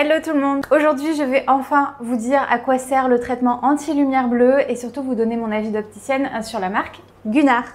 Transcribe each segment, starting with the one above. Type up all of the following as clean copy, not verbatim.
Hello tout le monde! Aujourd'hui je vais enfin vous dire à quoi sert le traitement anti-lumière bleue et surtout vous donner mon avis d'opticienne sur la marque Gunnar.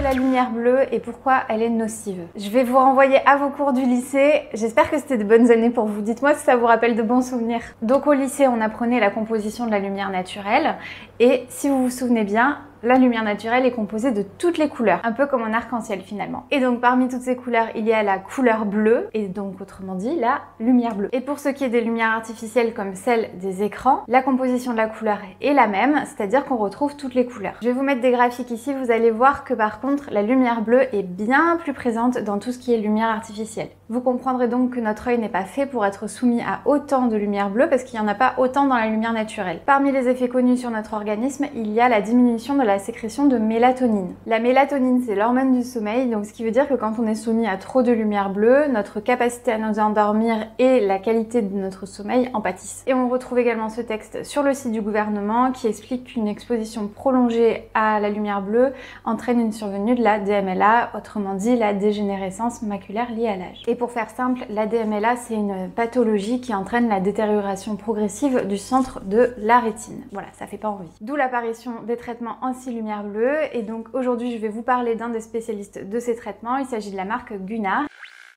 La lumière bleue et pourquoi elle est nocive. Je vais vous renvoyer à vos cours du lycée. J'espère que c'était de bonnes années pour vous. Dites-moi si ça vous rappelle de bons souvenirs. Donc au lycée, on apprenait la composition de la lumière naturelle et si vous vous souvenez bien, la lumière naturelle est composée de toutes les couleurs, un peu comme un arc-en-ciel finalement. Et donc parmi toutes ces couleurs, il y a la couleur bleue, et donc autrement dit, la lumière bleue. Et pour ce qui est des lumières artificielles comme celle des écrans, la composition de la couleur est la même, c'est-à-dire qu'on retrouve toutes les couleurs. Je vais vous mettre des graphiques ici, vous allez voir que par contre, la lumière bleue est bien plus présente dans tout ce qui est lumière artificielle. Vous comprendrez donc que notre œil n'est pas fait pour être soumis à autant de lumière bleue parce qu'il n'y en a pas autant dans la lumière naturelle. Parmi les effets connus sur notre organisme, il y a la diminution de la sécrétion de mélatonine. La mélatonine, c'est l'hormone du sommeil, donc ce qui veut dire que quand on est soumis à trop de lumière bleue, notre capacité à nous endormir et la qualité de notre sommeil en pâtissent. Et on retrouve également ce texte sur le site du gouvernement qui explique qu'une exposition prolongée à la lumière bleue entraîne une survenue de la DMLA, autrement dit la dégénérescence maculaire liée à l'âge. Et pour faire simple, la DMLA, c'est une pathologie qui entraîne la détérioration progressive du centre de la rétine. Voilà, ça fait pas envie. D'où l'apparition des traitements anti-lumière bleue. Et donc aujourd'hui, je vais vous parler d'un des spécialistes de ces traitements. Il s'agit de la marque Gunnar.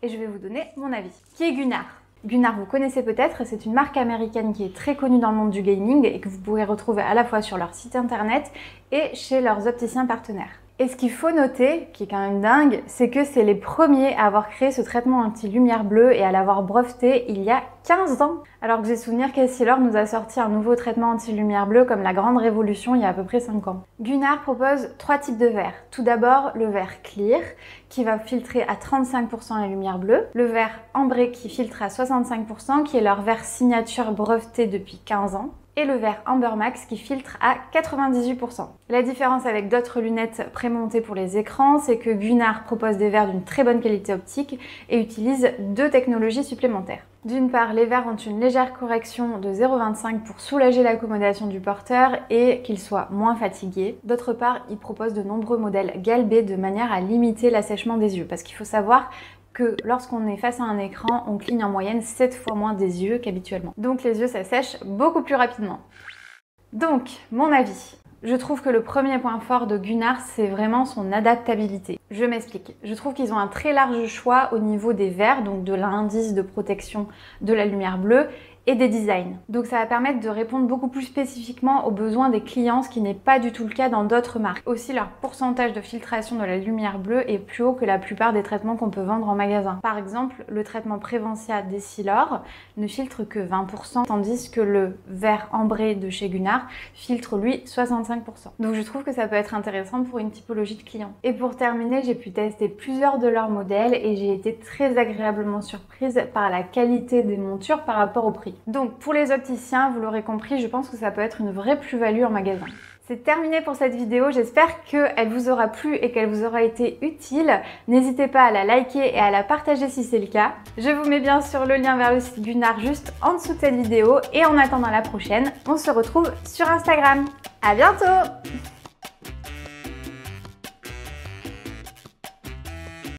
Et je vais vous donner mon avis. Qui est Gunnar ? Gunnar, vous connaissez peut-être, c'est une marque américaine qui est très connue dans le monde du gaming et que vous pourrez retrouver à la fois sur leur site internet et chez leurs opticiens partenaires. Et ce qu'il faut noter, qui est quand même dingue, c'est que c'est les premiers à avoir créé ce traitement anti-lumière bleue et à l'avoir breveté il y a 15 ans. Alors que j'ai souvenir qu'Essilor nous a sorti un nouveau traitement anti-lumière bleue comme la grande révolution il y a à peu près 5 ans. Gunnar propose 3 types de verres. Tout d'abord, le verre clear, qui va filtrer à 35% la lumière bleue. Le verre ambré qui filtre à 65%, qui est leur verre signature breveté depuis 15 ans. Et le verre Amber Max qui filtre à 98%. La différence avec d'autres lunettes prémontées pour les écrans, c'est que Gunnar propose des verres d'une très bonne qualité optique et utilise 2 technologies supplémentaires. D'une part, les verres ont une légère correction de 0,25 pour soulager l'accommodation du porteur et qu'il soit moins fatigué. D'autre part, ils proposent de nombreux modèles galbés de manière à limiter l'assèchement des yeux. Parce qu'il faut savoir que lorsqu'on est face à un écran, on cligne en moyenne 7 fois moins des yeux qu'habituellement. Donc les yeux s'assèchent beaucoup plus rapidement. Donc, mon avis. Je trouve que le premier point fort de Gunnar, c'est vraiment son adaptabilité. Je m'explique. Je trouve qu'ils ont un très large choix au niveau des verres, donc de l'indice de protection de la lumière bleue, et des designs. Donc ça va permettre de répondre beaucoup plus spécifiquement aux besoins des clients, ce qui n'est pas du tout le cas dans d'autres marques. Aussi, leur pourcentage de filtration de la lumière bleue est plus haut que la plupart des traitements qu'on peut vendre en magasin. Par exemple, le traitement Prévencia d'Essilor ne filtre que 20%, tandis que le verre ambré de chez Gunnar filtre lui 65%. Donc je trouve que ça peut être intéressant pour une typologie de clients. Et pour terminer, j'ai pu tester plusieurs de leurs modèles et j'ai été très agréablement surprise par la qualité des montures par rapport au prix. Donc pour les opticiens, vous l'aurez compris, je pense que ça peut être une vraie plus-value en magasin. C'est terminé pour cette vidéo, j'espère qu'elle vous aura plu et qu'elle vous aura été utile. N'hésitez pas à la liker et à la partager si c'est le cas. Je vous mets bien sûr le lien vers le site Gunnar juste en dessous de cette vidéo et en attendant la prochaine, on se retrouve sur Instagram. À bientôt!